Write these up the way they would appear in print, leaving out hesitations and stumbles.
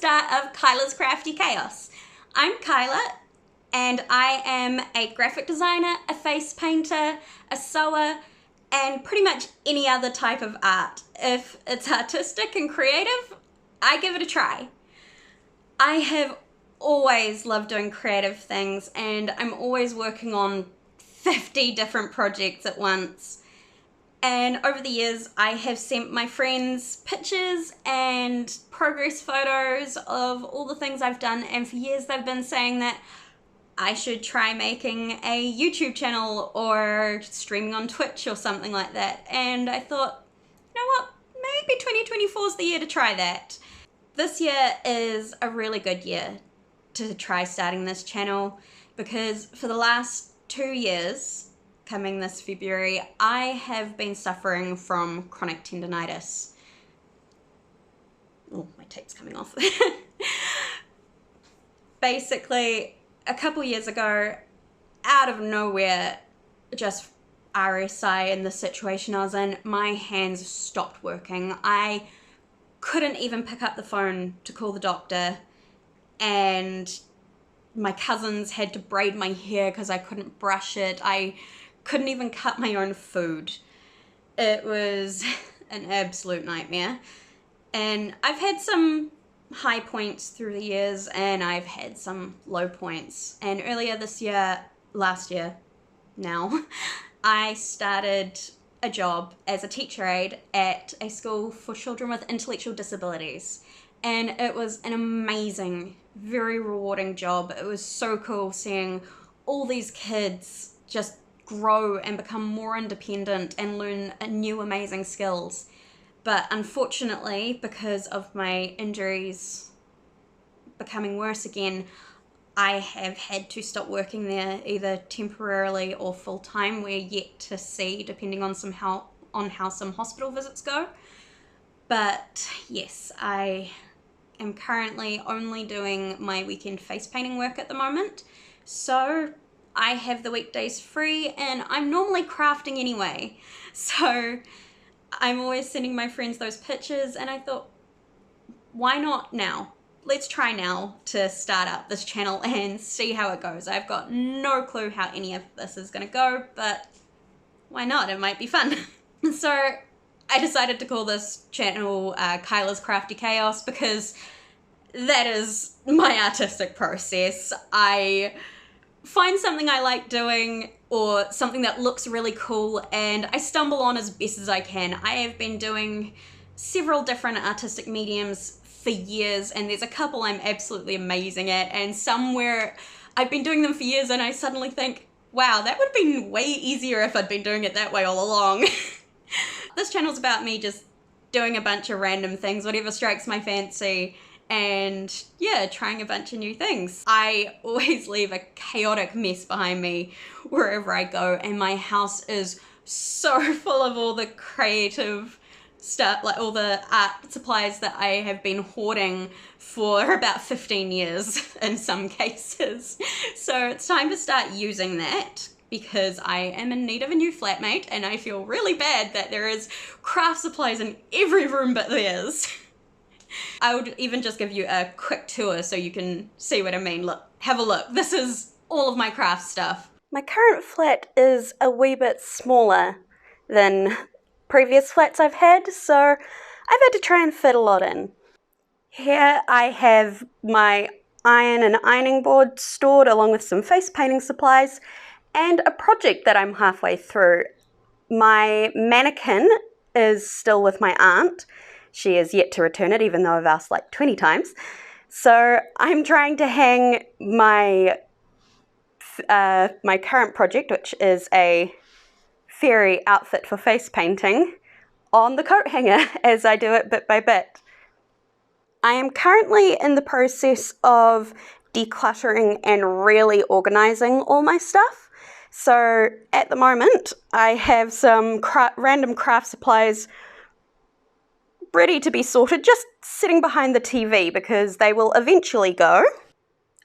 start of Kyla's Crafty Chaos. I'm Kyla, and I am a graphic designer, a face painter, a sewer, and pretty much any other type of art. If it's artistic and creative, I give it a try. I have always loved doing creative things, and I'm always working on 50 different projects at once. And over the years, I have sent my friends pictures and progress photos of all the things I've done, and for years they've been saying that I should try making a YouTube channel or streaming on Twitch or something like that. And I thought, you know what, maybe 2024 is the year to try that. This year is a really good year to try starting this channel, because for the last 2 years, coming this February, I have been suffering from chronic tendinitis. Oh, my tape's coming off. Basically, a couple years ago, out of nowhere, just RSI in the situation I was in, my hands stopped working. I couldn't even pick up the phone to call the doctor, and my cousins had to braid my hair because I couldn't brush it. I couldn't even cut my own food. It was an absolute nightmare. And I've had some high points through the years, and I've had some low points. And earlier this year, last year now, I started a job as a teacher aide at a school for children with intellectual disabilities. And it was an amazing, very rewarding job. It was so cool seeing all these kids just grow and become more independent and learn new amazing skills. But unfortunately, because of my injuries becoming worse again, I have had to stop working there, either temporarily or full-time. We're yet to see, depending on how some hospital visits go. But yes, I am currently only doing my weekend face painting work at the moment. So I have the weekdays free, and I'm normally crafting anyway. So I'm always sending my friends those pictures, and I thought, why not now? Let's try now to start up this channel and see how it goes. I've got no clue how any of this is going to go, but why not? It might be fun. So I decided to call this channel Kyla's Crafty Chaos, because that is my artistic process. I find something I like doing, or something that looks really cool, and I stumble on as best as I can. I have been doing several different artistic mediums for years, and there's a couple I'm absolutely amazing at, and some where I've been doing them for years and I suddenly think, wow, that would have been way easier if I'd been doing it that way all along. This channel's about me just doing a bunch of random things, whatever strikes my fancy, and yeah, trying a bunch of new things. I always leave a chaotic mess behind me wherever I go, and my house is so full of all the creative stuff, like all the art supplies that I have been hoarding for about 15 years in some cases. So it's time to start using that, because I am in need of a new flatmate, and I feel really bad that there is craft supplies in every room but theirs. I would even just give you a quick tour so you can see what I mean. Look, have a look. This is all of my craft stuff. My current flat is a wee bit smaller than previous flats I've had, so I've had to try and fit a lot in. Here I have my iron and ironing board stored, along with some face painting supplies and a project that I'm halfway through. My mannequin is still with my aunt. She is yet to return it, even though I've asked like 20 times. So I'm trying to hang my current project, which is a fairy outfit for face painting, on the coat hanger as I do it bit by bit. I am currently in the process of decluttering and really organizing all my stuff. So at the moment, I have some random craft supplies ready to be sorted, just sitting behind the TV, because they will eventually go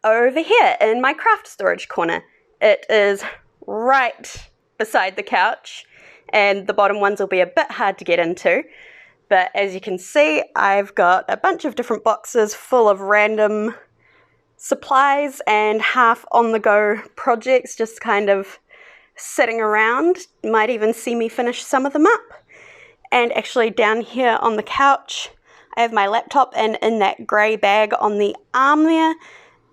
over here in my craft storage corner. It is right beside the couch, and the bottom ones will be a bit hard to get into, But as you can see, I've got a bunch of different boxes full of random supplies and half on-the-go projects just kind of sitting around. You might even see me finish some of them up. And actually down here on the couch, I have my laptop, and in that grey bag on the arm there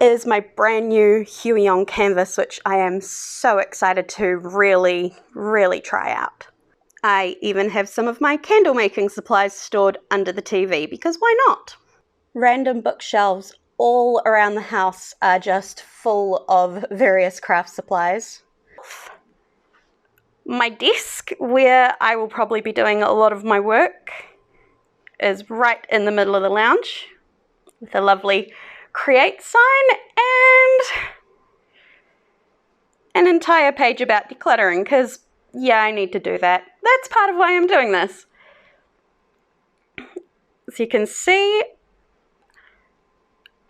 is my brand new Huey on canvas, which I am so excited to really, really try out. I even have some of my candle making supplies stored under the TV, because why not? Random bookshelves all around the house are just full of various craft supplies. My desk, where I will probably be doing a lot of my work, is right in the middle of the lounge with a lovely create sign and an entire page about decluttering, because yeah, I need to do that. That's part of why I'm doing this. As you can see,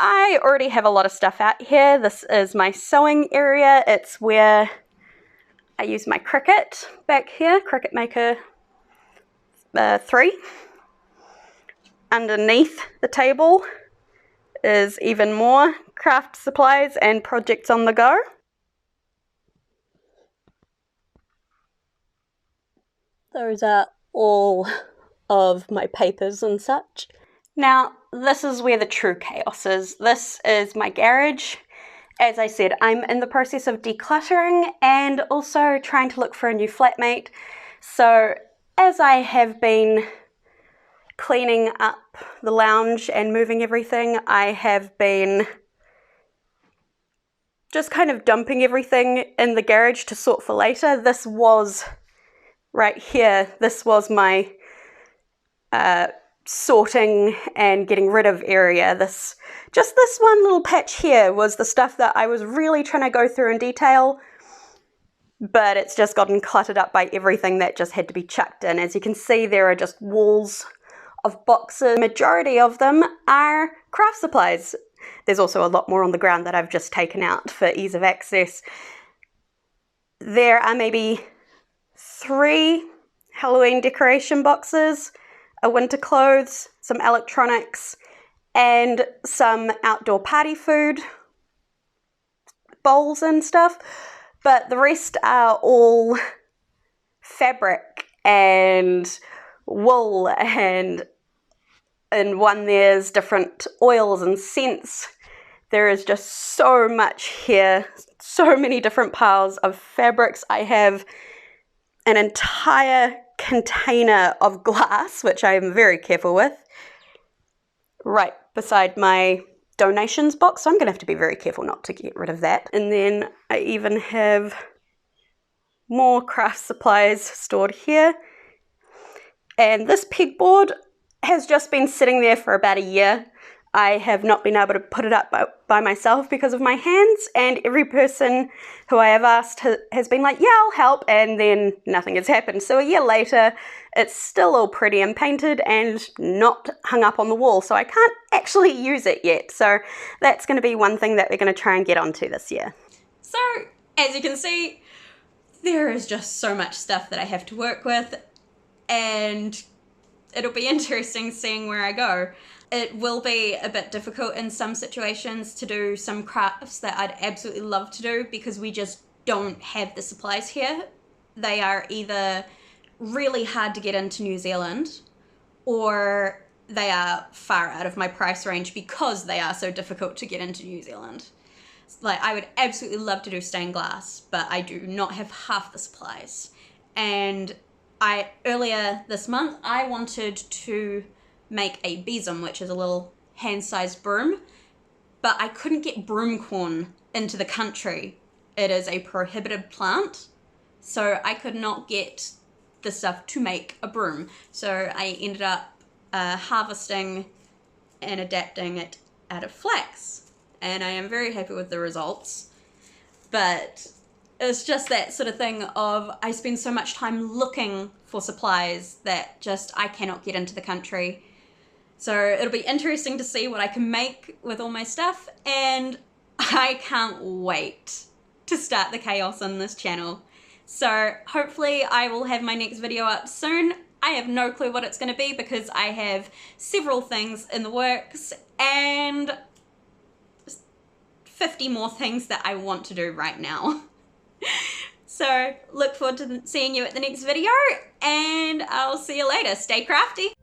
I already have a lot of stuff out here. This is my sewing area. It's where I use my Cricut back here, Cricut Maker 3. Underneath the table is even more craft supplies and projects on the go. Those are all of my papers and such. Now, this is where the true chaos is. This is my garage. As I said, I'm in the process of decluttering and also trying to look for a new flatmate. So as I have been cleaning up the lounge and moving everything, I have been just kind of dumping everything in the garage to sort for later. This was right here, this was my sorting and getting rid of area. Just this one little patch here was the stuff that I was really trying to go through in detail, but it's just gotten cluttered up by everything that just had to be chucked in. As you can see, there are just walls of boxes. The majority of them are craft supplies. There's also a lot more on the ground that I've just taken out for ease of access. There are maybe 3 Halloween decoration boxes, a winter clothes, some electronics, and some outdoor party food bowls and stuff. But the rest are all fabric and wool, and in one there's different oils and scents. There is just so much here, so many different piles of fabrics. I have an entire container of glass, which I am very careful with, right beside my donations box, so I'm going to have to be very careful not to get rid of that. And then I even have more craft supplies stored here. And this pegboard has just been sitting there for about a year. I have not been able to put it up by myself because of my hands, and every person who I have asked has been like, yeah, I'll help, and then nothing has happened. So a year later, it's still all pretty and painted and not hung up on the wall, so I can't actually use it yet. So that's going to be one thing that we're going to try and get onto this year. So, as you can see, there is just so much stuff that I have to work with, and it'll be interesting seeing where I go. It will be a bit difficult in some situations to do some crafts that I'd absolutely love to do because we just don't have the supplies here. They are either really hard to get into New Zealand, or they are far out of my price range because they are so difficult to get into New Zealand. Like, I would absolutely love to do stained glass, but I do not have half the supplies. And earlier this month, I wanted to make a besom, which is a little hand-sized broom, but I couldn't get broom corn into the country. It is a prohibited plant, so I could not get the stuff to make a broom. So I ended up harvesting and adapting it out of flax, and I am very happy with the results. But it's just that sort of thing of I spend so much time looking for supplies that just I cannot get into the country. So it'll be interesting to see what I can make with all my stuff, and I can't wait to start the chaos on this channel. So hopefully I will have my next video up soon. I have no clue what it's going to be because I have several things in the works and 50 more things that I want to do right now. So look forward to seeing you at the next video, and I'll see you later. Stay crafty.